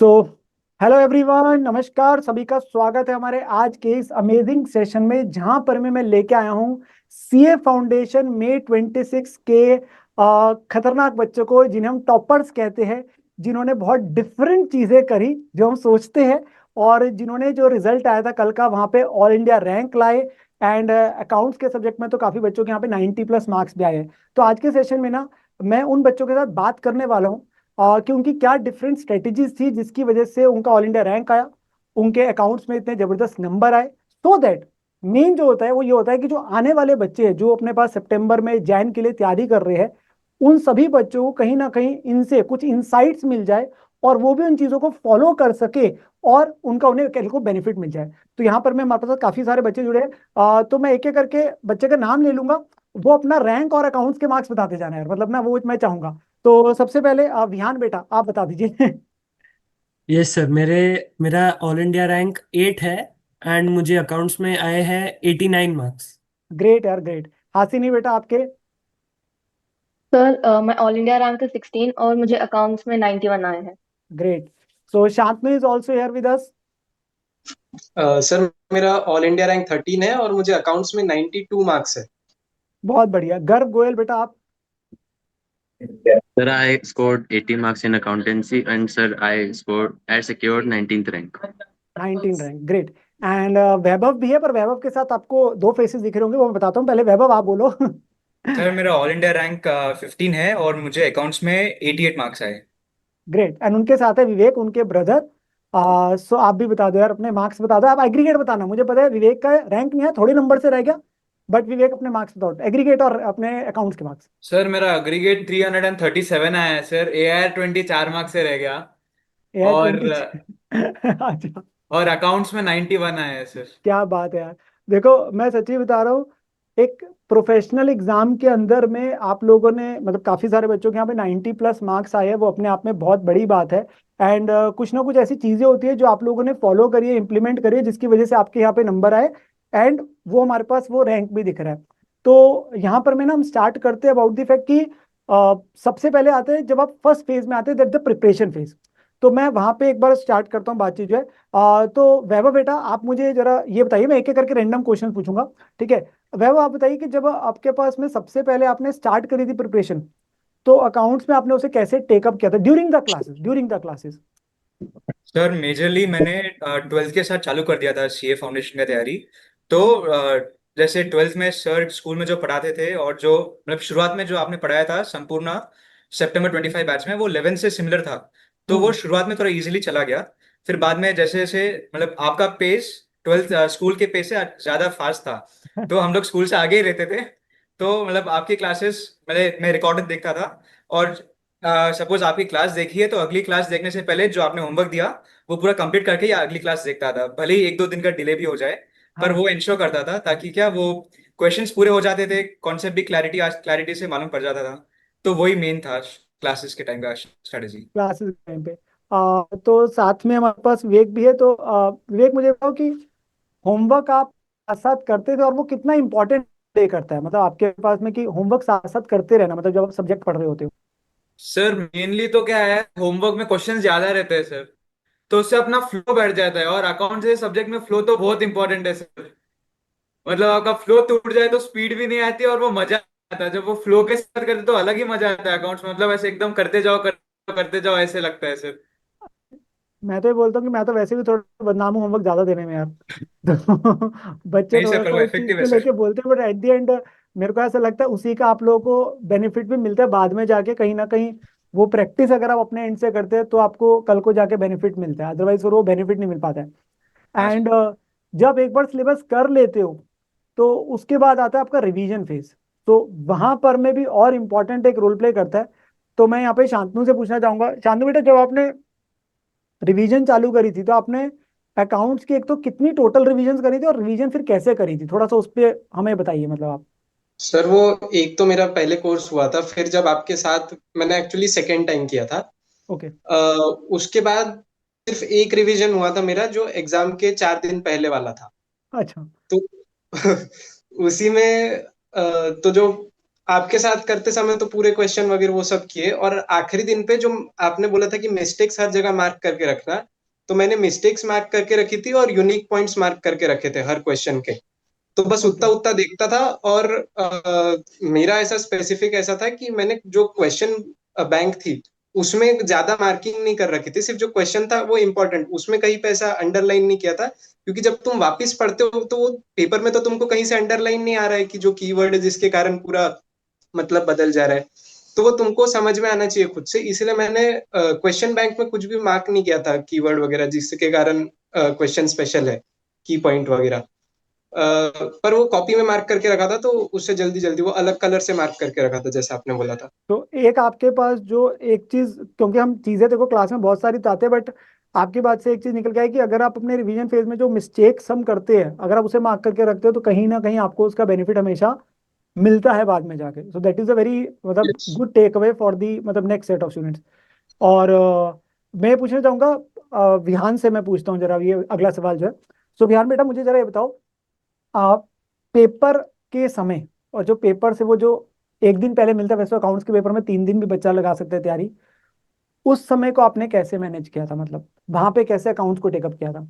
So hello everyone, नमस्कार। सभी का स्वागत है हमारे आज के इस अमेजिंग सेशन में, जहां पर मैं लेके आया हूं सीए फाउंडेशन में 26 के खतरनाक बच्चों को, जिन्हें हम टॉपर्स कहते हैं, जिन्होंने बहुत डिफरेंट चीजें करी जो हम सोचते हैं, और जिन्होंने जो रिजल्ट आया था कल का, वहां पे ऑल इंडिया रैंक लाए। एंड अकाउंट्स के सब्जेक्ट में तो काफी बच्चों के यहाँ पे 90 प्लस मार्क्स भी आए हैं। तो आज के सेशन में ना, मैं उन बच्चों के साथ बात करने वाला हूँ कि उनकी क्या डिफरेंट स्ट्रेटेजीज थी जिसकी वजह से उनका ऑल इंडिया रैंक आया, उनके अकाउंट्स में इतने जबरदस्त नंबर आए। सो दैट मेन जो होता है वो ये होता है कि जो आने वाले बच्चे हैं, जो अपने पास सितंबर में जैन के लिए तैयारी कर रहे हैं, उन सभी बच्चों को कहीं ना कहीं इनसे कुछ इंसाइट्स मिल जाए, और वो भी उन चीजों को फॉलो कर सके, और उनका उन्हें कल को बेनिफिट मिल जाए। तो यहाँ पर मैं, हमारे पास काफी सारे बच्चे जुड़े हैं। तो मैं एक एक करके बच्चे का नाम ले लूंगा। वो अपना रैंक और अकाउंट्स के मार्क्स बताते जाना है, मतलब ना वो मैं चाहूंगा। तो सबसे पहले विहान बेटा, आप बता दीजिए। Yes sir. मेरा ऑल इंडिया रैंक 8 है। एंड मुझे अकाउंट्स में आए हैं 89 मार्क्स। ग्रेट यार, ग्रेट। हासिनी बेटा, आपके? सर मैं ऑल इंडिया रैंक 16 और मुझे अकाउंट्स में 91 आए हैं। Great. So Shantanu is also here with us. Sir मेरा ऑल इंडिया रैंक 13 है और मुझे अकाउंट्स में 92 मार्क्स है। बहुत बढ़िया। गर्व गोयल बेटा, आप? Sir, I scored 80 marks in accountancy, and sir, I secured 19th rank. 19 rank, great. And Vaibhav भी है, पर वैभव के साथ आपको दो फेसेस दिख रहे होंगे, वो मैं बताता हूँ। पहले वैभव, आप बोलो। सर मेरा ऑल इंडिया रैंक 15 है और मुझे अकाउंट्स में 88 मार्क्स आए। ग्रेट। एंड उनके साथ है विवेक, उनके ब्रदर। सो आप भी बता दो यार, अपने मार्क्स बता दो। आप एग्रीगेट बताना, मुझे पता है विवेक का रैंक नहीं है, थोड़े नंबर से रह गया। बट विवेक अपने मार्क्स बताओ, एग्रीगेट और अपने अकाउंट्स के मार्क्स। सर मेरा अग्रीगेट 337 आया है सर। एआर 24 मार्क्स से रह गया। एयर और 20। अच्छा। और अकाउंट्स में 91 आया है सर। क्या बात है यार। देखो, मैं सच्ची बता रहा हूँ, एक प्रोफेशनल एग्जाम के अंदर में आप लोगों ने, मतलब काफी सारे बच्चों के यहाँ पे 90 प्लस मार्क्स आए हैं, वो अपने आप में बहुत बड़ी बात है। एंड कुछ ना कुछ ऐसी चीजें होती है जो आप लोगों ने फॉलो करी है, इंप्लीमेंट करी है, जिसकी वजह से आपके यहाँ पे नंबर आए। एंड वो हमारे पास वो रैंक भी दिख रहा है। तो यहाँ पर मैं ना, हम स्टार्ट करते हैं अबाउट द फैक्ट कि सबसे पहले आते हैं, जब आप फर्स्ट फेज में आते हैं, दैट द प्रिपरेशन फेज। तो मैं वहां पे एक बार स्टार्ट करता हूँ बातचीत जो है। तो वैभव बेटा, आप मुझे जरा ये बताइए, मैं एक एक करके रैंडम क्वेश्चन पूछूंगा, ठीक है? वैभव, आप बताइए कि जब आपके पास में सबसे पहले आपने स्टार्ट करी थी प्रिपरेशन, तो अकाउंट्स में आपने उसे कैसे टेकअप किया था during the classes? Sir majorly मैंने 12th के साथ चालू कर दिया था सीए फाउंडेशन का तैयारी। तो जैसे 12th में सर स्कूल में जो पढ़ाते थे और जो मतलब शुरुआत में जो आपने पढ़ाया था संपूर्ण सितंबर 25 बैच में, वो 11 से सिमिलर था। तो वो हम्म। शुरुआत में थोड़ा इजीली चला गया। फिर बाद में जैसे जैसे मतलब आपका पेस 12th स्कूल के पेस से ज्यादा फास्ट था। तो हम लोग स्कूल से आगे ही रहते थे। तो मतलब आपकी क्लासेस मैं रिकॉर्डेड देखता था। और सपोज आपकी क्लास देखी है तो अगली क्लास देखने से पहले जो आपने होमवर्क दिया वो पूरा कंप्लीट करके या अगली क्लास देखता था, भले ही एक दो दिन का डिले भी हो जाए। पर हाँ। वो इंश्योर करता था ताकि क्या वो क्वेश्चंस पूरे हो जाते थे, कॉन्सेप्ट भी क्लैरिटी से मालूम पड़ जाता था। तो वही मेन था क्लासेस के टाइम का स्ट्रेटेजी। क्लासेस टाइम पे। तो साथ में हमारे पास विवेक भी है। तो विवेक, मुझे बताओ कि होमवर्क आप साथ साथ करते थे, और वो कितना इंपॉर्टेंट प्ले करता है, मतलब आपके पास में, कि होमवर्क साथ साथ करते रहना, मतलब जब आप सब्जेक्ट पढ़ रहे होते हो। सर मेनली तो क्या है, होमवर्क में क्वेश्चंस ज्यादा रहते हैं सर। तो उससे अपना फ्लो बैठ जाता है, और अकाउंट जैसे सब्जेक्ट में फ्लो तो बहुत इंपॉर्टेंट है सर। मतलब आपका फ्लो टूट जाए तो स्पीड भी नहीं आती और वो मजा आता है। जब वो फ्लो के साथ करते तो अलग ही मजा आता है अकाउंट्स में, मतलब ऐसे एकदम करते जाओ ऐसे लगता है सर। मैं तो ये बोलता हूँ कि मैं तो वैसे भी थोड़ा बदनाम हूँ होमवर्क ज्यादा देने में यार। तो बच्चे नहीं सर, थोड़ा पर सा वो उस चीज इफेक्टिव है को सर। लेके बोलते हैं, बट एट द एंड मेरे को ऐसा लगता है उसी का आप लोगों को बेनिफिट भी मिलता है बाद में जाके, कहीं ना कहीं। वो प्रैक्टिस अगर आप अपने एंड से करते हैं, तो आपको कल को जाके बेनिफिट मिलता है, अदरवाइज वो बेनिफिट नहीं मिल पाता हाँ है। सर। एंड जब एक बार सिलेबस कर लेते हो, तो उसके बाद आता है आपका रिवीजन फेज। तो वहां पर में भी और इम्पोर्टेंट एक रोल प्ले करता है। तो मैं यहाँ पे शांतनु से पूछना चाहूंगा, शांतनु बेटा, जब आपने रिवीजन चालू करी थी, तो आपने अकाउंट्स की एक तो कितनी टोटल रिवीजन करी थी, और रिवीजन फिर कैसे करी थी, थोड़ा सा उस पर हमें बताइए, मतलब आप। सर वो एक तो मेरा पहले कोर्स हुआ था, फिर जब आपके साथ मैंने एक्चुअली सेकेंड टाइम किया था। ओके। अ, उसके बाद सिर्फ एक रिवीजन हुआ था मेरा, जो एग्जाम के 4 दिन पहले वाला था। अच्छा। तो उसी में तो जो आपके साथ करते समय तो पूरे क्वेश्चन वगैरह वो सब किए, और आखिरी दिन पे जो आपने बोला था कि मिस्टेक्स हर जगह मार्क करके रखना, तो मैंने मिस्टेक्स मार्क करके रखी थी और यूनिक पॉइंट्स मार्क करके रखे थे हर क्वेश्चन के। तो बस ओके। उतना उतना देखता था। और मेरा ऐसा स्पेसिफिक ऐसा था कि मैंने जो क्वेश्चन बैंक थी उसमें ज्यादा मार्किंग नहीं कर रखी थी, सिर्फ जो क्वेश्चन था वो इंपॉर्टेंट, उसमें कहीं पे ऐसा अंडरलाइन नहीं किया था, क्योंकि जब तुम वापस पढ़ते हो तो वो पेपर में तो तुमको कहीं से अंडरलाइन नहीं आ रहा है कि जो कीवर्ड है जिसके कारण पूरा मतलब बदल जा रहा है, तो वो तुमको समझ में आना चाहिए खुद से। इसलिए मैंने क्वेश्चन बैंक में कुछ भी मार्क नहीं किया था कीवर्ड वगैरह जिसके कारण क्वेश्चन स्पेशल है, की पॉइंट वगैरह। पर वो कॉपी में मार्क करके रखा था, तो उससे जल्दी जल्दी वो अलग कलर से मार्क करके रखा था जैसे आपने बोला था। तो एक आपके पास जो एक चीज, क्योंकि हम चीजें देखो क्लास में बहुत सारी बताते हैं, बट आपकी बात से एक चीज निकल के आई कि अगर आप अपने रिवीजन फेज में जो मिस्टेक्स हम करते हैं अगर आप उसे मार्क करके रखते हो तो कहीं ना कहीं आपको उसका बेनिफिट हमेशा मिलता है बाद में जाके। So that is a very मतलब yes. Good take away for the मतलब नेक्स्ट सेट ऑफ स्टूडेंट्स। और मैं पूछना चाहूंगा, विहान से मैं पूछता हूँ जरा ये अगला सवाल जो है। सो विहान बेटा मुझे जरा ये बताओ, आप पेपर के समय और जो पेपर से वो जो एक दिन पहले मिलता है, वैसे अकाउंट्स के पेपर में 3 दिन भी बच्चा लगा सकता है तैयारी, उस समय को आपने कैसे मैनेज किया था, मतलब वहां पे कैसे अकाउंट्स को टेकअप किया था?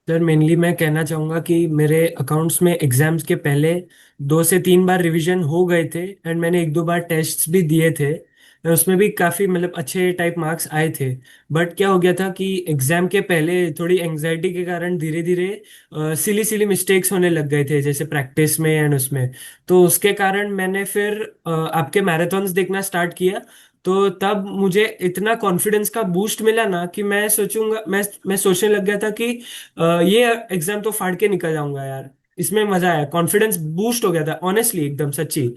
सर मेनली मैं कहना चाहूँगा कि मेरे अकाउंट्स में एग्जाम्स के पहले 2 से 3 बार रिवीजन हो गए थे, एंड मैंने 1 2 बार टेस्ट्स भी दिए थे, और उसमें भी काफ़ी मतलब अच्छे टाइप मार्क्स आए थे। बट क्या हो गया था कि एग्ज़ाम के पहले थोड़ी एंग्जाइटी के कारण धीरे धीरे सिली सिली मिस्टेक्स होने लग गए थे, जैसे प्रैक्टिस में एंड उसमें। तो उसके कारण मैंने फिर आपके मैराथन्स देखना स्टार्ट किया। तो तब मुझे इतना कॉन्फिडेंस का बूस्ट मिला ना कि मैं सोचने लग गया था कि ये एग्जाम तो फाड़ के निकल जाऊंगा यार। इसमें मजा आया, कॉन्फिडेंस बूस्ट हो गया था ऑनेस्टली, एकदम सच्ची।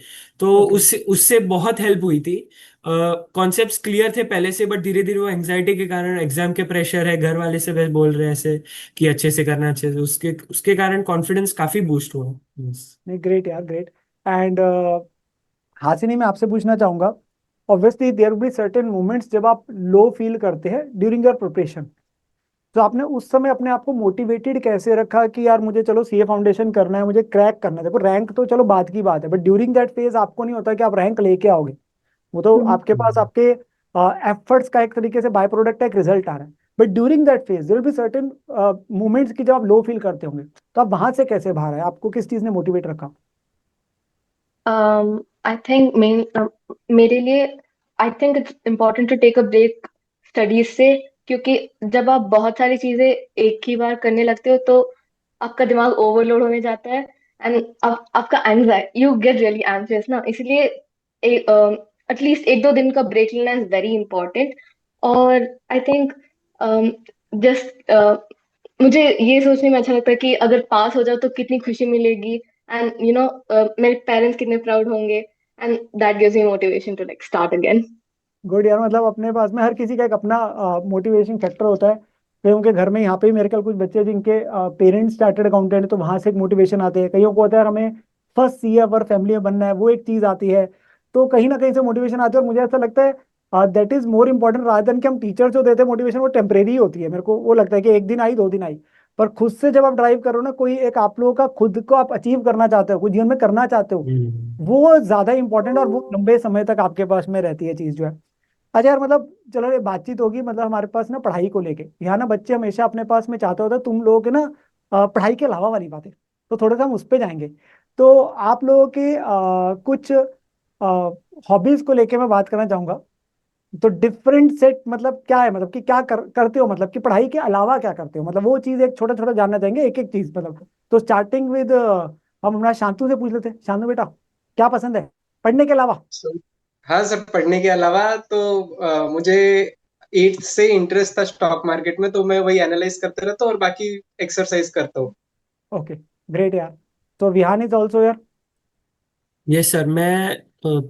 तो ओके। उससे उससे बहुत हेल्प हुई थी। कॉन्सेप्ट्स क्लियर थे पहले से, बट धीरे धीरे वो एंजाइटी के कारण, एग्जाम के प्रेशर है, घर वाले से बस बोल रहे हैं ऐसे कि अच्छे से करना, अच्छे से, उसके उसके कारण कॉन्फिडेंस काफी बूस्ट हुआ। Yes. नहीं, ग्रेट यार, ग्रेट। एंड हासिनी, मैं आपसे पूछना चाहूंगा, obviously there will be certain moments जब आप लो फील करते हैं ड्यूरिंग योर प्रिपरेशन, तो आपने उस समय अपने आप को मोटिवेटेड कैसे रखा कि यार मुझे चलो सीए फाउंडेशन करना है, मुझे क्रैक करना है? देखो रैंक तो चलो बात की बात है, बट ड्यूरिंग दैट फेज आपको नहीं होता कि आप रैंक लेके आओगे, वो तो आपके पास हम्म। आपके एफर्ट्स का एक तरीके से बाय प्रोडक्ट है, एक रिजल्ट आ रहा है। But during that phase there will be certain moments की जब आप लो फील करते होंगे, तो आप वहां से कैसे बाहर आए? आपको किस चीज ने मोटिवेट रखा? आई थिंक मेरे लिए I think it's important to take a break studies से, क्योंकि जब आप बहुत सारी चीजें एक ही बार करने लगते हो तो आपका दिमाग ओवरलोड होने जाता है, एंड आपका anxiety, you get really anxious ना, इसलिए एटलीस्ट 1 2 दिन का ब्रेक लेना इज वेरी इंपॉर्टेंट। और आई थिंक जस्ट मुझे ये सोचने में अच्छा लगता है कि अगर पास हो जाओ तो कितनी खुशी मिलेगी, एंड मेरे पेरेंट्स कितने प्राउड होंगे, and that gives me motivation to like start again. Good यार, मतलब अपने पास में हर किसी का एक अपना मोटिवेशन फैक्टर होता है। कईयों के घर में यहाँ पे ही मेरे ख्याल कुछ बच्चे जिनके पेरेंट्स चार्टर्ड अकाउंटेंट, तो वहां से एक मोटिवेशन आते हैं। कईयों को होता है यार हमें फर्स्ट सीए अवर फैमिली में बनना है, वो एक चीज आती है। तो कहीं ना कहीं से मोटिवेशन आती है, और मुझे ऐसा लगता है that is more important rather than कि हम टीचर जो देते हैं मोटिवेशन वो टेम्परेरी होती है। मेरे को वो लगता है कि एक दिन आई, 2 दिन आई, पर खुद से जब आप ड्राइव करो ना, कोई एक आप लोगों का खुद को आप अचीव करना चाहते हो, कुछ जीवन में करना चाहते हो, हम्म। वो ज्यादा इंपॉर्टेंट, और वो लंबे समय तक आपके पास में रहती है चीज जो है। अच्छा यार, मतलब चलो ये बातचीत होगी, मतलब हमारे पास ना पढ़ाई को लेके यहाँ ना बच्चे हमेशा अपने पास में चाहते होते हैं तुम लोगों के ना पढ़ाई के अलावा वाली बातें, तो थोड़ा सा हम उस पे जाएंगे। तो आप लोगों के कुछ हॉबीज को लेके मैं बात करना चाहूंगा। तो डिफरेंट सेट मतलब क्या है, मतलब कि क्या करते हो, मतलब कि पढ़ाई के अलावा क्या करते हो, मतलब वो चीज एक छोटा छोटा जानना चाहेंगे, एक एक चीज मतलब। तो स्टार्टिंग विद हम अपना शांतु से पूछ लेते हैं। शांतु बेटा, क्या पसंद है पढ़ने के अलावा? हाँ सर, पढ़ने के अलावा तो मुझे 8th से इंटरेस्ट था स्टॉक मार्केट में, तो मैं वही एनालाइज करते रहता हूँ और बाकी एक्सरसाइज करता हूँ। ओके, ग्रेट यार। तो विहान इज ऑल्सो यार। यस सर, मैं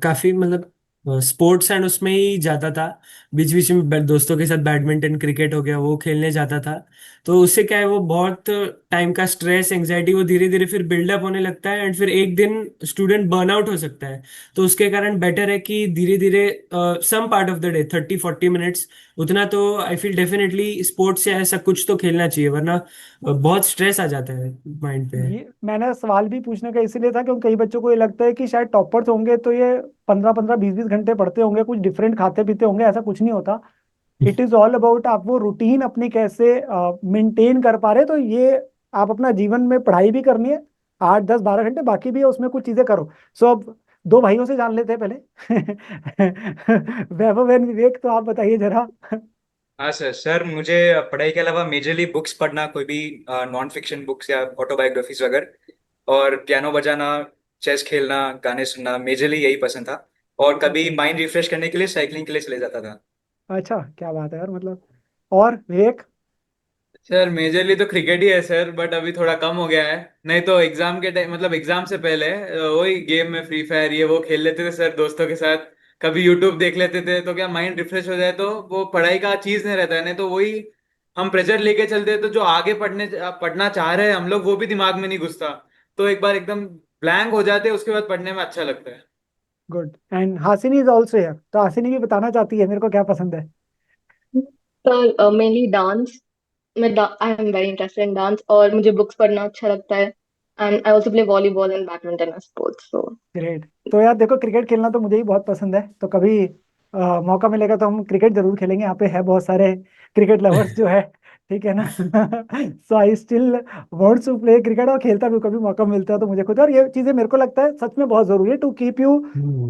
काफी मतलब स्पोर्ट्स एंड उसमें ही जाता था। बीच बीच में दोस्तों के साथ बैडमिंटन क्रिकेट हो गया वो खेलने जाता था। तो उससे क्या है, वो बहुत टाइम का स्ट्रेस एंग्जाइटी वो धीरे धीरे फिर बिल्डअप होने लगता है, एंड फिर एक दिन स्टूडेंट बर्नआउट हो सकता है। तो उसके कारण बेटर है कि धीरे धीरे some part of the day 30-40 minutes उतना तो आई फील डेफिनेटली स्पोर्ट्स या ऐसा कुछ तो खेलना चाहिए, वरना बहुत स्ट्रेस आ जाता है माइंड पे। ये मैंने सवाल भी पूछने का इसीलिए था क्योंकि कई बच्चों को ये लगता है कि शायद टॉपर्स होंगे तो ये 15-15 20-20 घंटे पढ़ते होंगे, कुछ डिफरेंट खाते पीते होंगे। ऐसा कुछ नहीं होता। इट इज ऑल अबाउट आप वो रूटीन अपनी कैसे मेंटेन कर पा रहे। तो ये आप अपना जीवन में पढ़ाई भी करनी है 8-10-12 घंटे, बाकी भी है उसमें कुछ चीजें करो। सो अब दो भाइयों से जान लेते हैं पहले। वैभव एंड विवेक, तो आप बताइए जरा। हाँ सर, सर मुझे पढ़ाई के अलावा मेजरली बुक्स पढ़ना, कोई भी नॉन फिक्शन बुक्स या ऑटोबायोग्राफीज वगैरह, और पियानो बजाना, चेस खेलना, गाने सुनना, मेजरली यही पसंद था। और कभी माइंड रिफ्रेश करने के लिए साइकिलिंग के लिए चले जाता था। अच्छा, क्या बात है यार, मतलब। और विवेक? सर मेजरली तो क्रिकेट ही है सर, बट अभी थोड़ा कम हो गया है। नहीं तो एग्जाम के टाइम, मतलब एग्जाम से पहले वही गेम में फ्री फायर ये वो खेल लेते थे सर दोस्तों के साथ। कभी यूट्यूब देख लेते थे तो क्या माइंड रिफ्रेश हो जाए, तो वो पढ़ाई का चीज नहीं रहता है। नहीं तो वही हम प्रेशर लेके चलते हैं तो जो आगे पढ़ना चाह रहे हैं हम लोग वो भी दिमाग में नहीं घुसता। तो एक बार एकदम ब्लैंक हो जाते हैं, उसके बाद पढ़ने में अच्छा लगता है। Good. And Hasini is also here, तो हासिनी भी बताना चाहती है मेरे को क्या पसंद है। Sir mainly dance. I am very interested in dance, और मुझे बुक्स पढ़ना अच्छा लगता है। And I also play volleyball and badminton as sports. So great. तो यार देखो, क्रिकेट खेलना तो मुझे ही बहुत पसंद है, तो कभी मौका मिलेगा तो हम क्रिकेट जरूर खेलेंगे। यहाँ पे है बहुत सारे क्रिकेट लवर्स जो है, ठीक है ना। So I still wants to play cricket, और खेलता भी हूँ कभी मौका मिलता है तो मुझे खुद। और ये चीजें मेरे को लगता है सच में बहुत जरूरी है to keep you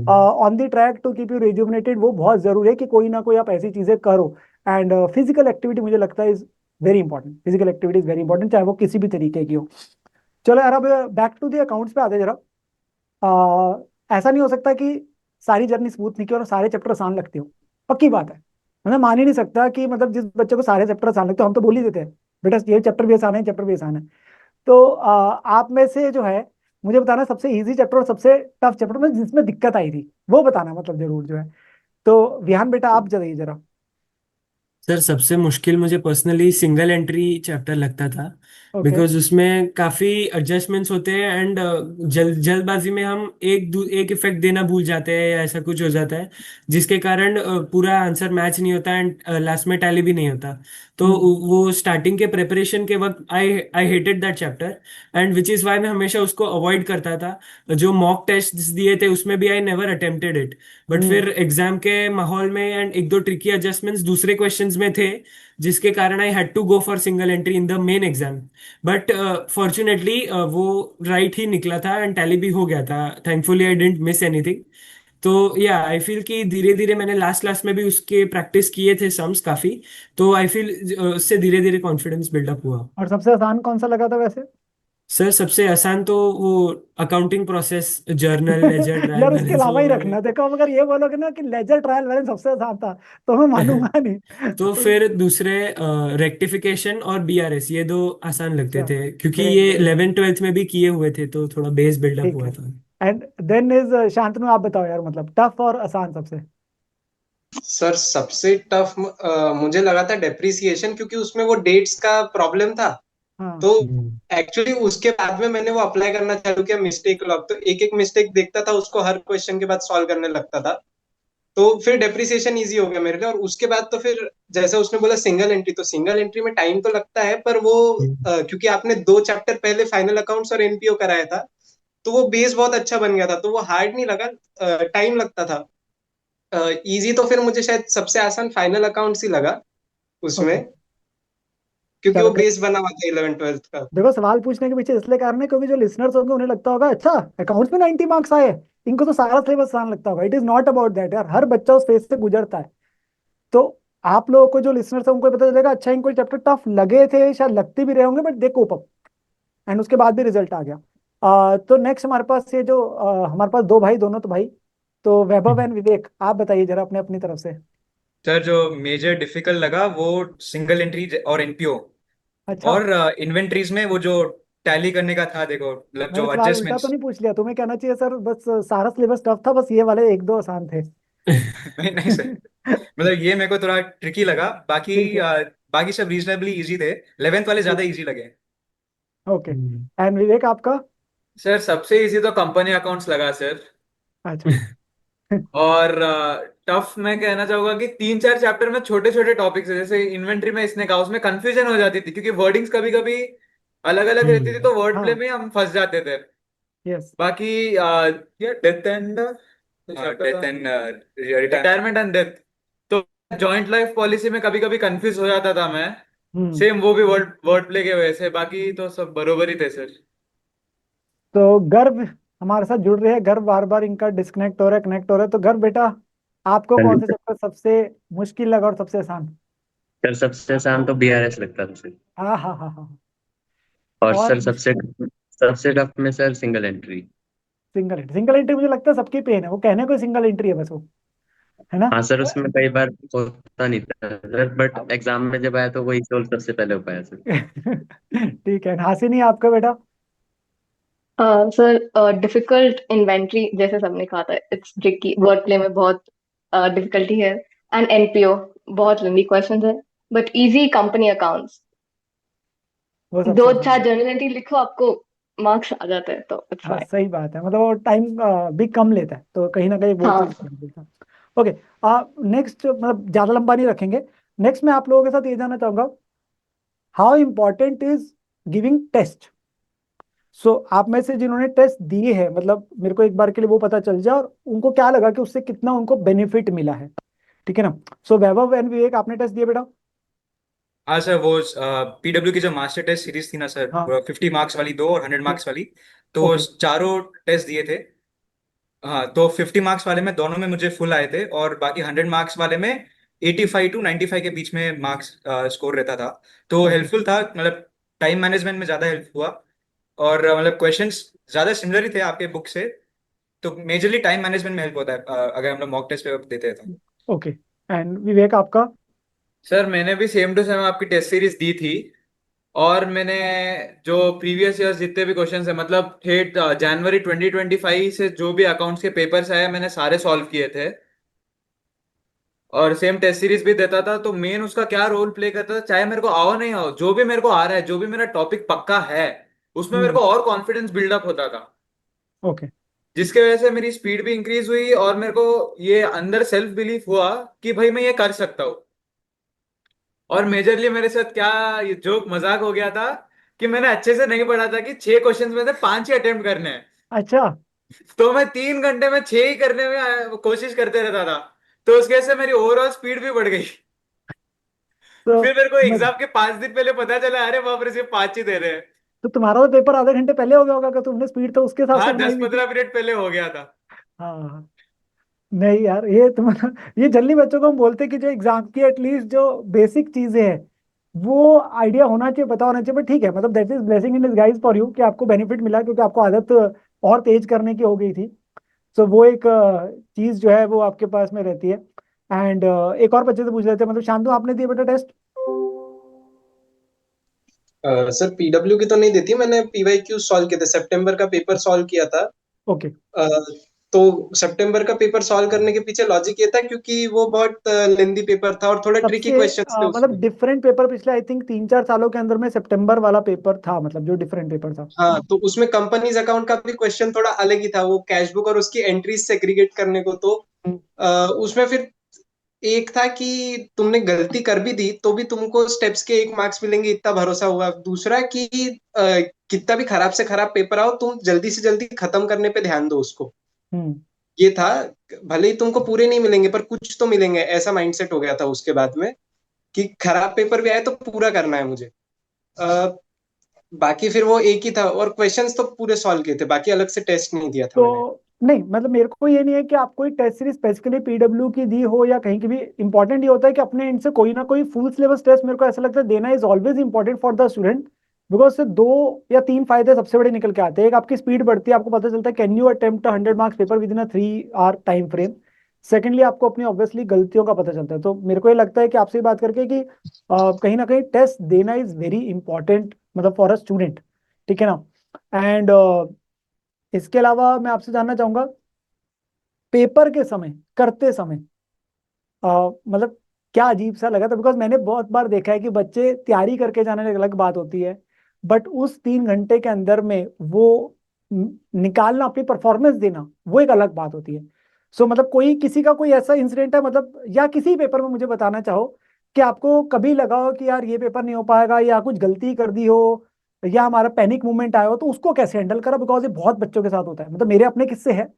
on the track, to keep you rejuvenated. वो बहुत जरूरी है कि कोई ना कोई आप ऐसी चीजें करो। एंड फिजिकल एक्टिविटी मुझे लगता है is very important. Physical activity is very important, चाहे वो किसी भी तरीके की हो। चलो यार, अब बैक टू द अकाउंट्स पे आते हैं जरा। ऐसा नहीं हो सकता कि सारी जर्नी स्मूथ निकले और सारे चैप्टर आसान लगते हो। पक्की बात है। मतलब मान ही नहीं सकता कि मतलब जिस बच्चे को सारे चैप्टर आसान लगते हो, हम तो बोल ही देते हैं बेटा ये चैप्टर भी आसान है, चैप्टर भी आसान है। तो आप में से जो है, मुझे बताना सबसे इजी चैप्टर और सबसे टफ चैप्टर में जिसमें दिक्कत आई थी, वो बताना मतलब जरूर जो है। तो विहान बेटा आप जाइए जरा। सर सबसे मुश्किल मुझे पर्सनली सिंगल एंट्री चैप्टर लगता था। ओके। बिकॉज उसमें काफ़ी एडजस्टमेंट्स होते हैं, एंड जल्दबाजी में हम एक इफेक्ट देना भूल जाते हैं या ऐसा कुछ हो जाता है, जिसके कारण पूरा आंसर मैच नहीं होता, एंड लास्ट में टैली भी नहीं होता। तो हम्म। वो स्टार्टिंग के प्रिपरेशन के वक्त I I hated that chapter, and which is why मैं हमेशा उसको अवॉइड करता था। जो मॉक टेस्ट दिए थे उसमें भी I never attempted it. But hmm. फिर एग्जाम के माहौल में एंड एक दो ट्रिकी एडजस्टमेंट्स दूसरे क्वेश्चंस में थे, जिसके कारण I had to go for single entry in the main exam. But fortunately वो राइट ही निकला था, एंड टैली भी हो गया था। Thankfully I didn't miss anything. तो या आई फील कि धीरे धीरे मैंने लास्ट लास्ट में भी उसके प्रैक्टिस किए थे सम्स काफी। तो आई फील उससे धीरे धीरे कॉन्फिडेंस बिल्डअप हुआ। और सबसे आसान कौन सा लगा था वैसे? सर सबसे आसान तो वो accounting process, journal ledger trial यार उसके बैलेंस अलावा वो ही वाले। रखना। देखो, अब अगर ये बोलोगे ना कि लेजर ट्रायल बैलेंस सबसे आसान था, तो मैं मानूंगा नहीं। तो फिर दूसरे रेक्टिफिकेशन और बीआरएस ये दो आसान लगते अच्छा। थे, क्योंकि ग्रेट ये ग्रेट। 11th 12th में भी किए हुए थे, तो थोड़ा बेस बिल्डअप ठीक हुआ है। था। एंड देन इज शांतनु, आप बताओ यार, मतलब टफ और आसान सबसे। सर सबसे टफ मुझे लगा था डेप्रिसिएशन, क्योंकि उसमें वो डेट्स का प्रॉब्लम था। हाँ। तो हम्म। एक्चुअली उसके बाद में मैंने वो अप्लाई करना चालू किया मिस्टेक लॉग, तो एक एक मिस्टेक देखता था, उसको हर क्वेश्चन के बाद सॉल्व करने लगता था। तो फिर डेप्रिसिएशन इजी हो गया मेरे लिए। और उसके बाद तो फिर जैसे उसने बोला सिंगल एंट्री, तो सिंगल एंट्री में टाइम तो लगता है, पर वो क्योंकि आपने 2 चैप्टर पहले फाइनल अकाउंट्स और एनपीओ कराया था, तो वो बेस बहुत अच्छा बन गया था, तो वो हार्ड नहीं लगा। टाइम लगता था। इजी तो फिर मुझे शायद सबसे आसान फाइनल अकाउंट्स ही लगा उसमें, ओके। क्योंकि चलो वो बेस बना हुआ था 11th 12th का। देखो, सवाल पूछने के पीछे इसलिए कारण है क्योंकि जो लिसनर्स होंगे उन्हें लगता होगा अच्छा अकाउंट्स में 90 मार्क्स आए, इनको तो सारा सिलेबस आसान लगता होगा। It is not about that यार, हर बच्चा उस फेज से गुजरता है। तो आप लोगों को जो लिसनर्स है उनको पता चलेगा अच्छा इनको चैप्टर टफ लगे थे, शायद लगते भी रहे होंगे, but they cope up. And उसके बाद भी रिजल्ट आ गया। तो नेक्स्ट हमारे पास ये जो हमारे पास दो भाई, दोनों तो भाई। तो वैभव एंड विवेक, आप बताइए जरा अपने अपनी तरफ से। सर जो मेजर डिफिकल्ट लगा वो सिंगल एंट्री और एनपीओ, अच्छा। और इन्वेंट्रीज में वो जो टैली करने का था, देखो मतलब जो मैंने सवाल उल्टा तो एडजस्टमेंट्स। नहीं पूछ लिया? तुम्हें कहना चाहिए सर बस सारा सिलेबस टफ था, बस ये वाले एक दो आसान थे। नहीं नहीं सर, मतलब ये मेरे को थोड़ा ट्रिकी लगा। बाकी ठीक है। बाकी सब रीजनेबली इजी थे, 11th वाले ज्यादा इजी लगे। ओके। एंड विवेक आपका? सर सबसे इजी तो कंपनी अकाउंट्स लगा सर। अच्छा। और टफ मैं कहना चाहूंगा कि 3-4 चैप्टर में छोटे छोटे टॉपिक्स है, जैसे इन्वेंट्री में इसने कहा, उसमें कंफ्यूजन हो जाती थी क्योंकि वर्डिंग्स कभी कभी अलग अलग रहती थी, तो वर्ड प्ले हाँ। में हम फंस जाते थे। यस। बाकी ये death and death and retirement and death, तो जॉइंट लाइफ पॉलिसी में कभी कभी कंफ्यूज हो जाता था मैं। हम्म। सेम वो भी वर्ड वर्ड प्ले के वजह से, बाकी तो सब बरोबर ही थे सर। तो गर्व हमारे साथ जुड़ रहे हैं। गर्व बार बार इनका डिस्कनेक्ट हो रहा है, कनेक्ट हो रहा है। तो गर्व बेटा, आपको हाँ जी कौन सा सर। चैप्टर सबसे मुश्किल लगा और सबसे आसान? सर सबसे आसान तो बीआरएस लगता था सर। हाँ हाँ हाँ हाँ। और और सर सबसे सबसे टफ में sir single entry. Single entry मुझे लगता है सबकी पेन है, वो कहने को सिंगल एंट्री है बस वो, है ना? हाँ सर, उसमें कई बार होता नहीं था सर, बट एग्जाम में जब आया तो वही सोल्व सबसे पहले हो पाया सर। ठीक है। हासिल नहीं आपका बेटा? सर डिफिकल्ट इन्वेंट्री जैसे सबने कहा था, इट्स ट्रिकी, वर्ड प्ले में बहुत डिफिकल्टी है। एंड एनपीओ बहुत लंबी क्वेश्चन है, बट इजी कंपनी अकाउंट्स। वो दो सबसे आसान चार है। जर्नल एंट्री लिखो, आपको मार्क्स आ जाते हैं, तो इट्स हाँ फाइन। सही बात है, मतलब वो टाइम भी कम लेता है, तो कहीं ना कहीं वो चीज़ हाँ देता है। ओके। नेक्स्ट, मतलब ज़्यादा लंबा नहीं रखेंगे। नेक्स्ट मैं आप लोगों के साथ ये जानना चाहूंगा, how important is giving test? So आप में से जिन्होंने टेस्ट दिए हैं, मतलब मेरे को एक बार के लिए वो पता चल जाए और उनको क्या लगा कि उससे कितना उनको बेनिफिट मिला है। ठीक है ना? सो वैभव एंड विवेक, आपने टेस्ट दिया बेटा? हाँ सर, वो पीडब्ल्यू की जो मास्टर टेस्ट सीरीज थी ना सर, हाँ। 50 मार्क्स वाली दो और 100 मार्क्स वाली, तो वो ओके। चारों टेस्ट दिए थे। हाँ, तो 50 मार्क्स वाले में दोनों में मुझे फुल आए थे, और बाकी 100 मार्क्स वाले में 85 to 95 के बीच में मार्क्स स्कोर रहता था। तो ओके। हेल्पफुल था, मतलब टाइम मैनेजमेंट में ज़्यादा हेल्प हुआ। और मतलब क्वेश्चंस ज़्यादा सिमिलर ही थे आपके बुक से, तो मेजरली टाइम मैनेजमेंट में हेल्प होता है अगर हम लोग मॉक टेस्ट पेपर देते हैं तो। ओके। एंड विवेक आपका? सर मैंने भी सेम टू सेम आपकी टेस्ट सीरीज दी थी, और मैंने जो प्रीवियस ईयर्स जितने भी क्वेश्चंस है, मतलब ठेठ जनवरी 2025 से जो भी अकाउंट्स के पेपर्स आए मैंने सारे सॉल्व किए थे, और सेम टेस्ट सीरीज भी देता था। तो मेन उसका क्या रोल प्ले करता था, चाहे मेरे को आओ नहीं आओ, जो भी मेरे को आ रहा है, जो भी मेरा टॉपिक पक्का है, उसमें मेरे हम्म। को और कॉन्फिडेंस बिल्डअप होता था, ओके। जिसके वजह से मेरी स्पीड भी इंक्रीज हुई, और मेरे को ये अंदर सेल्फ बिलीफ हुआ कि भाई मैं ये कर सकता हूँ। और मेजरली मेरे साथ क्या ये जोक मजाक हो गया था कि मैंने अच्छे से नहीं पढ़ा था कि 6 क्वेश्चंस में से 5 ही अटेम्प्ट करने हैं, अच्छा। तो मैं 3 घंटे में 6 ही करने में कोशिश करते रहता था, तो उसकी वजह से मेरी ओवरऑल स्पीड भी बढ़ गई। तो फिर मेरे को मत एग्जाम के 5 दिन पहले पता चला, अरे बाप रे सिर्फ 5 ही दे रहे हैं। तो तुम्हारा तो पेपर आधे घंटे पहले हो गया होगा, कि तुमने स्पीड तो उसके हिसाब से हाँ बनाई दस हुई थी। पंद्रह मिनट पहले हो गया था। हाँ। नहीं यार, ये तुम्हारा ये जल्दी बच्चों को हम बोलते हैं कि जो एग्जाम की एटलीस्ट जो बेसिक चीजें हैं वो आइडिया होना चाहिए, पता होना चाहिए। बट ठीक है, मतलब that is blessing in disguise for you कि आपको बेनिफिट मिला, क्योंकि आपको आदत और तेज करने की हो गई थी। सो वो एक चीज जो है वो आपके पास में रहती है। एंड एक और बच्चे से पूछ लेते हैं, मतलब शांतु, आपने दिया बेटा टेस्ट? सर पीडब्ल्यू की तो नहीं देती, मैंने पीवाईक्यू सॉल्व किए थे, सितंबर का पेपर सॉल्व किया था। ओके। अ, तो सितंबर का पेपर सॉल्व करने के पीछे लॉजिक ये था क्योंकि वो बहुत लेंदी पेपर था और थोड़ा ट्रिकी सबसे क्वेश्चंस थे मतलब उसमें। डिफरेंट पेपर पिछले आई थिंक 3-4 सालों के अंदर में सितंबर वाला पेपर था, मतलब जो डिफरेंट पेपर था। हाँ, तो उसमें कंपनीज अकाउंट का भी क्वेश्चन थोड़ा अलग ही था, वो कैश बुक और उसकी एंट्रीज सेग्रीगेट करने को। तो हम्म। उसमें फिर एक था कि तुमने गलती कर भी दी तो भी तुमको स्टेप्स के 1 मार्क्स मिलेंगे, इतना भरोसा हुआ। दूसरा कि कितना भी खराब से खराब पेपर आओ, तुम जल्दी से जल्दी खत्म करने पे ध्यान दो उसको। हम्म। ये था, भले ही तुमको पूरे नहीं मिलेंगे पर कुछ तो मिलेंगे, ऐसा माइंडसेट हो गया था उसके बाद में, कि खराब पेपर भी आए तो पूरा करना है मुझे। अ, बाकी फिर वो एक ही था, और क्वेश्चंस तो पूरे सॉल्व किए थे, बाकी अलग से टेस्ट नहीं दिया था मैंने। तो नहीं, मतलब मेरे को ये नहीं है कि आपको एक टेस्ट सीरीज स्पेसिफिकली पीडब्ल्यू की दी हो या कहीं की भी। इंपॉर्टेंट ये होता है कि अपने इनसे कोई ना कोई फुल सिलेबस टेस्ट, मेरे को ऐसा लगता है, देना is always important for the student. Because से 2 या 3 फायदे सबसे बड़े निकल के आते हैं। एक, आपकी स्पीड बढ़ती है, आपको पता चलता है can you attempt 100 marks paper within a 3 hour time frame. Secondly, आपको अपनी ऑब्वियसली गलतियों का पता चलता है। तो मेरे को ये लगता है कि आपसे बात करके कि कहीं ना कहीं टेस्ट देना इज वेरी इंपॉर्टेंट, मतलब फॉर अ स्टूडेंट। ठीक है ना? एंड इसके अलावा मैं आपसे जानना चाहूंगा पेपर के समय करते समय मतलब क्या अजीब सा लगा था, बिकॉज मैंने बहुत बार देखा है कि बच्चे तैयारी करके जाने अलग बात होती है, बट उस 3 घंटे के अंदर में वो निकालना, अपनी परफॉर्मेंस देना, वो एक अलग बात होती है। सो मतलब कोई किसी का कोई ऐसा इंसिडेंट है मतलब, या किसी पेपर में मुझे बताना चाहो कि आपको कभी लगा हो कि यार ये पेपर नहीं हो पाएगा, या कुछ गलती कर दी हो, या हमारा पैनिक मोमेंट आया हो, तो उसको कैसे हैंडल करा, बिकॉज ये बहुत बच्चों के साथ होता है। मतलब मेरे अपने किस्से हैं,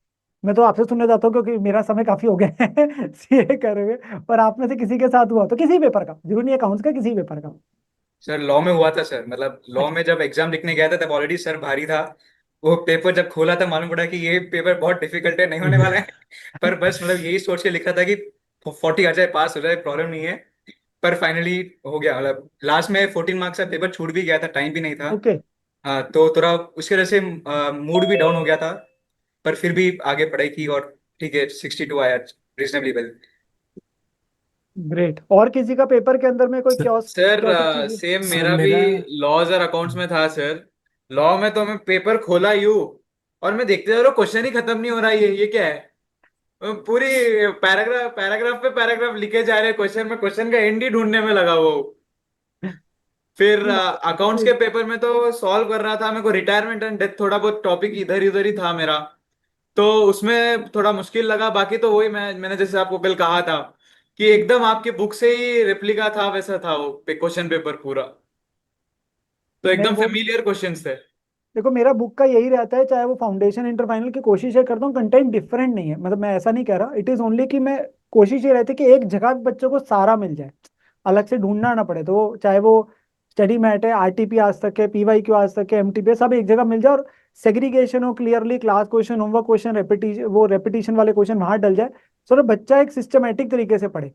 मैं तो आपसे सुनना चाहता हूँ क्योंकि मेरा समय काफी हो गया है सीए करे हुए, पर आप में से किसी के साथ हुआ तो, किसी पेपर का, जरूरी नहीं अकाउंट्स का, किसी पेपर का। सर लॉ में हुआ था सर, मतलब लॉ अच्छा। में जब एग्जाम लिखने गया था तब ऑलरेडी सर भारी था। वो पेपर जब खोला था मालूम पड़ा कि ये पेपर बहुत डिफिकल्ट है, नहीं होने वाला है। पर बस मतलब यही सोच के लिखा था कि 40 आ जाए, पास हो जाए, प्रॉब्लम नहीं है। पर फाइनली हो गया, मतलब लास्ट में 14 मार्क्स का पेपर छूट भी गया था, टाइम भी नहीं था। ओके। हाँ, तो थोड़ा उसकी वजह से मूड भी डाउन हो गया था। पर फिर भी आगे पढ़ाई की और ठीक है, 62 आया, रीजनेबली वेल। ग्रेट। और किसी का पेपर के अंदर में कोई सर सर क्योटिक चीज? सेम सर मेरा भी मेरा लॉज और अकाउंट्स में था सर। लॉ में तो मैं पेपर खोला यूं और मैं देखते जा रहा हूँ, क्वेश्चन ही खत्म नहीं हो रहा है, ये क्या है। पूरी पैराग्राफ पैराग्राफ पे पैराग्राफ लिखे जा रहे हैं क्वेश्चन में, क्वेश्चन का एंड ही ढूंढने में लगा हुआ हूँ। फिर अकाउंट्स के पेपर में तो सॉल्व कर रहा था, मेरे को रिटायरमेंट एंड डेथ थोड़ा बहुत टॉपिक इधर उधर ही था मेरा, तो उसमें थोड़ा मुश्किल लगा। बाकी तो वही मैंने जैसे आपको कल कहा था कि एकदम आपकी बुक से ही रेप्लिका था, वैसा था वो क्वेश्चन पेपर पूरा, तो मैं एकदम वो फेमिलियर क्वेश्चंस थे। देखो, मेरा बुक का यही रहता है, चाहे वो फाउंडेशन इंटर फाइनल की, कोशिश ये करता हूँ कंटेंट डिफरेंट नहीं है, मतलब मैं ऐसा नहीं कह रहा, इट इज ओनली कि मैं कोशिश ये रहती है कि एक जगह पे बच्चों को सारा मिल जाए, अलग से ढूंढना ना पड़े। तो चाहे वो स्टडी मैट है, आरटीपी आज तक है, पीवाई क्यू आज तक है, एमटीपी, सब एक जगह मिल जाए, और सेग्रीगेशन हो clearly, class question, homework question, repetition, वो रेपिटेशन वाले क्वेश्चन वहां डल जाए, सो that बच्चा एक सिस्टमेटिक तरीके से पढ़े।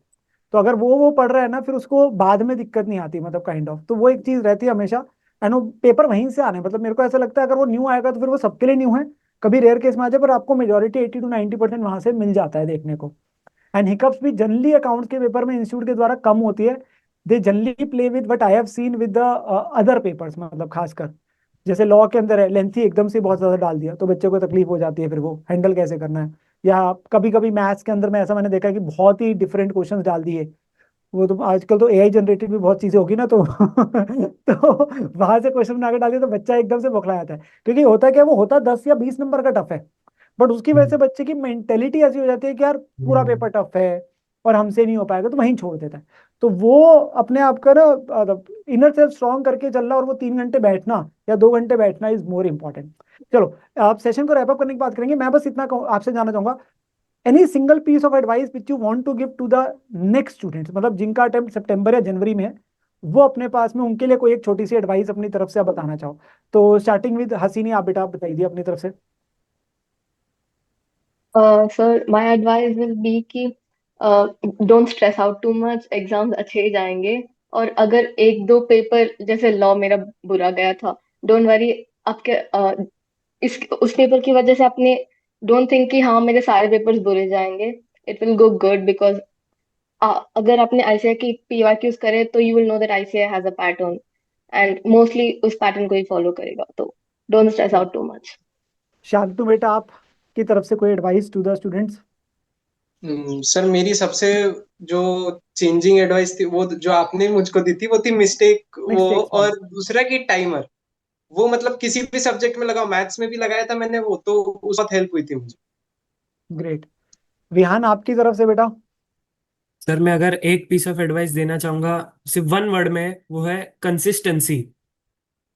तो अगर वो पढ़ रहा है ना, फिर उसको बाद में दिक्कत नहीं आती, मतलब काइंड ऑफ, तो वो एक चीज रहती है हमेशा। एंड वो पेपर वहीं से आने, मतलब मेरे को ऐसा लगता है अगर वो न्यू आएगा तो फिर वो सबके लिए न्यू है, कभी रेयर केस में आ जाए, पर आपको मेजोरिटी 80 to 90% वहां से मिल जाता है देखने को। एंड हिकअप्स भी जनरली अकाउंट्स के पेपर में इंस्टीट्यूट के द्वारा कम होती है। They generally play with what I have seen with the other papers, मतलब खासकर जैसे लॉ के अंदर है, लेंथी एकदम से बहुत ज्यादा डाल दिया तो बच्चे को तकलीफ हो जाती है, फिर वो हैंडल कैसे करना है। या कभी कभी मैथ्स के अंदर में ऐसा मैंने देखा है कि बहुत ही डिफरेंट क्वेश्चंस डाल दिए, वो तो आजकल तो एआई जनरेटेड भी बहुत चीजें होगी ना, तो तो वहां से क्वेश्चन बना के डालिए तो बच्चा एकदम से बौखला जाता है, क्योंकि होता क्या है, वो होता 10 या 20 नंबर का टफ है, बट उसकी वजह से बच्चे की मेंटेलिटी ऐसी हो जाती है कि यार पूरा पेपर टफ है और हमसे नहीं हो पाएगा, तो वहीं छोड़ देता है। तो वो अपने आप का ना इनर सेल्फ स्ट्रॉन्ग करके चलना, और वो 3 घंटे बैठना या 2 घंटे बैठना इज मोर इंपॉर्टेंट। चलो, आप सेशन को रैप अप करने की बात करेंगे, मैं बस इतना आपसे जानना चाहूंगा, any single piece of advice which you want to give to the next students, मतलब जिनका अटेम्प्ट सितंबर या जनवरी में है, वो अपने पास में, उनके लिए कोई एक छोटी सी एडवाइस अपनी तरफ से आप बताना चाहो। तो स्टार्टिंग विद हसीनी, आप बेटा, आप बताइए अपनी तरफ से। Sir my advice will be कि don't stress out too much, exams अच्छे ही जाएंगे। और अगर एक दो पेपर, जैसे लॉ मेरा बुरा गया था, डोंट वरी, आपके इस उस पेपर की वजह से आपने डोंट थिंक कि हाँ मेरे सारे पेपर्स बुरे जाएंगे। It will go good, because अगर आपने आईसीआई की पीवाईक्यूज करे तो you will know that ICI has a pattern, and mostly उस पैटर्न को ही फॉलो करेगा, तो don't stress out too much. Shantu बेटा, आप की तरफ से कोई advice to the students? Sir मेरी सबसे जो चेंजिंग एडवाइस थी, वो जो आपने मुझको दी थी, वो थी मिस्टेक वो। मिस्टेक्स वाली। और दूसरा कि टाइमर, वो मतलब किसी भी सब्जेक्ट में लगाओ, मैथ्स में भी लगाया था मैंने वो, तो उस वक्त हेल्प हुई थी मुझे। ग्रेट। विहान, आपकी तरफ से बेटा? सर मैं अगर एक पीस ऑफ एडवाइस देना चाहूंगा, सिर्फ वन वर्ड में, वो है कंसिस्टेंसी।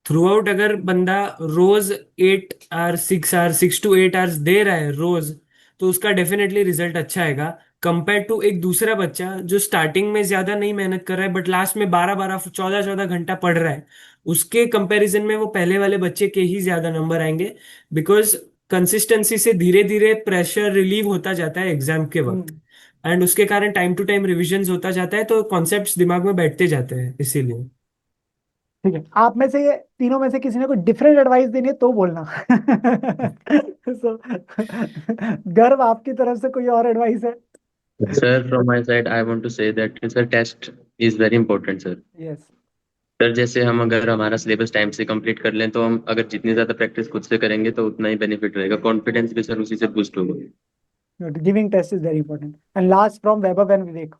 थ्रू आउट अगर बंदा रोज 8 आवर 6 आवर 6 to 8 आवर्स दे रहा है रोज, तो उसका डेफिनेटली रिजल्ट अच्छा आएगा, कंपेयर टू एक दूसरा बच्चा जो स्टार्टिंग में ज्यादा नहीं मेहनत कर रहा है बट लास्ट में 12 12 14 14 घंटा पढ़ रहा है। उसके कंपैरिजन में वो पहले वाले बच्चे के ही ज्यादा नंबर आएंगे, बिकॉज कंसिस्टेंसी से धीरे धीरे प्रेशर रिलीव होता जाता है एग्जाम के वक्त, हम्म। एंड उसके कारण टाइम टू टाइम रिविजन होता जाता है, तो कॉन्सेप्ट्स दिमाग में बैठते जाते हैं इसीलिए। ठीक है, आप में से तीनों में से किसी ने कोई डिफरेंट एडवाइस देनी है तो बोलना। so, गर्व, आपकी तरफ से कोई और एडवाइस है? Sir, from my side, I want to say that sir, test is very important, sir. Yes. Sir जैसे हम अगर हमारा सिलेबस टाइम से कंप्लीट कर लें, तो हम अगर जितनी ज्यादा प्रैक्टिस खुद से करेंगे तो उतना ही बेनिफिट रहेगा, कॉन्फिडेंस भी सर उसी से बूस्ट होगा। Giving test is very important. And last from Vaibhav and Vivek.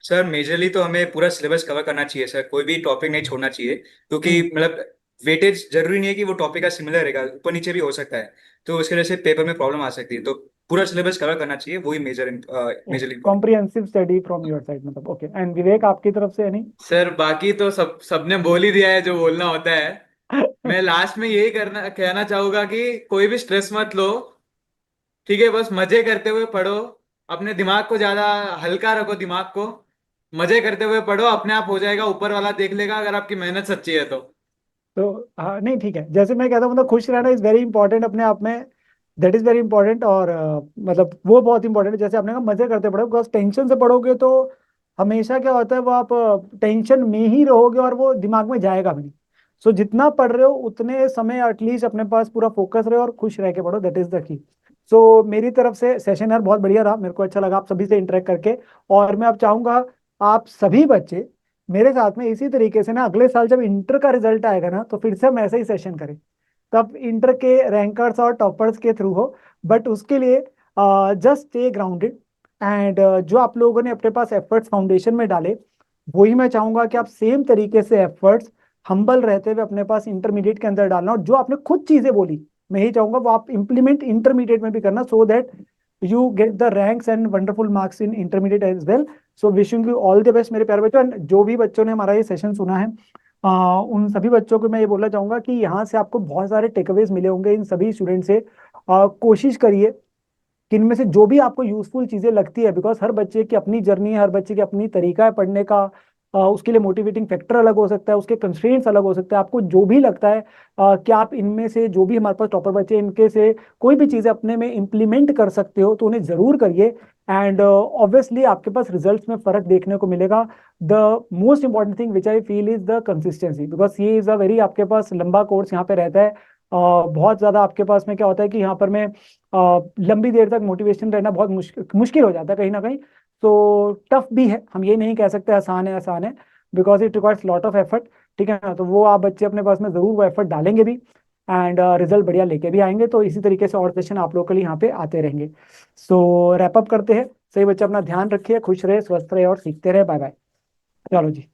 Sir majorly तो हमें पूरा सिलेबस कवर करना चाहिए सर, कोई भी टॉपिक नहीं छोड़ना चाहिए, क्योंकि मतलब वेटेज जरूरी नहीं है कि वो टॉपिक का सिमिलर रहेगा, ऊपर नीचे भी हो सकता है, तो उसकी वजह से पेपर में प्रॉब्लम आ सकती है, तो पूरा सिलेबस कवर करना चाहिए, वही majorly. Comprehensive study from your side मतलब। ओके, एंड विवेक आपकी तरफ से नहीं? सर बाकी तो सबने बोल ही दिया है जो बोलना होता है। मैं लास्ट में यही कहना चाहूंगा कि कोई भी स्ट्रेस मत लो, ठीक है, बस मजे करते हुए पढ़ो, अपने दिमाग को ज्यादा हल्का रखो, दिमाग को मजे करते हुए पढ़ो, अपने आप हो जाएगा, ऊपर वाला देख लेगा अगर आपकी मेहनत सच्ची है तो। तो हाँ, नहीं ठीक है, जैसे मैं कहता हूँ मतलब खुश रहना इज वेरी इंपॉर्टेंट अपने आप में, दैट इज वेरी इंपॉर्टेंट। और मतलब वो बहुत इंपॉर्टेंट है, जैसे आपने कहा मजे करते पढ़ो, बिकॉज टेंशन से पढ़ोगे तो हमेशा क्या होता है वो आप टेंशन में ही रहोगे और वो दिमाग में जाएगा भी नहीं। सो जितना पढ़ रहे हो उतने समय एटलीस्ट अपने पास पूरा फोकस रहे और खुश रह के पढ़ो, दैट इज द की। सो मेरी तरफ से सेशन यार बहुत बढ़िया रहा, मेरे को अच्छा लगा आप सभी से इंटरेक्ट करके। और मैं अब चाहूंगा आप सभी बच्चे मेरे साथ में इसी तरीके से ना अगले साल जब इंटर का रिजल्ट आएगा ना तो फिर से हम ऐसे ही सेशन करें, तब इंटर के रैंकर्स और टॉपर्स के थ्रू हो। बट उसके लिए जस्ट स्टे ग्राउंडेड एंड जो आप लोगों ने अपने पास एफर्ट्स फाउंडेशन में डाले वही मैं चाहूंगा कि आप सेम तरीके से एफर्ट्स हम्बल रहते हुए अपने पास इंटरमीडिएट के अंदर डालना, और जो आपने खुद चीजें बोली मैं यही चाहूंगा वो आप इंप्लीमेंट इंटरमीडिएट में भी करना, so that you get the ranks and wonderful marks in intermediate as well. So wishing you all the best मेरे प्यारे बच्चों। And जो भी बच्चों ने हमारा ये सेशन सुना है उन सभी बच्चों को मैं ये बोलना चाहूंगा कि यहाँ से आपको बहुत सारे टेकअवेज मिले होंगे इन सभी स्टूडेंट से। कोशिश करिए कि इनमें से जो भी आपको यूजफुल चीजें लगती है, बिकॉज हर बच्चे की अपनी जर्नी है, हर बच्चे की अपनी तरीका है पढ़ने का, उसके लिए मोटिवेटिंग फैक्टर अलग हो सकता है, उसके कंस्ट्रेंट्स अलग हो सकते हैं। आपको जो भी लगता है कि आप इनमें से जो भी हमारे पास टॉपर बच्चे इनके से कोई भी चीजें अपने में इंप्लीमेंट कर सकते हो तो उन्हें जरूर करिए। एंड ऑब्वियसली आपके पास रिजल्ट्स में फर्क देखने को मिलेगा। The most important thing which I feel is the consistency, because ये इज अ वेरी आपके पास लंबा कोर्स यहाँ पे रहता है। बहुत ज्यादा आपके पास में क्या होता है कि यहाँ पर मैं लंबी देर तक मोटिवेशन रहना बहुत मुश्किल हो जाता है कहीं ना कहीं। तो टफ भी है, हम ये नहीं कह सकते आसान है, आसान है, because it requires lot of effort. ठीक है ना, तो वो आप बच्चे अपने पास में जरूर वो एफर्ट डालेंगे भी एंड रिजल्ट बढ़िया लेके भी आएंगे। तो इसी तरीके से और सेशन आप लोग के लिए यहाँ पे आते रहेंगे। सो रैप अप करते हैं। सही बच्चे अपना ध्यान रखिए, खुश रहे, स्वस्थ रहे और सीखते रहे। Bye bye. चलो जी।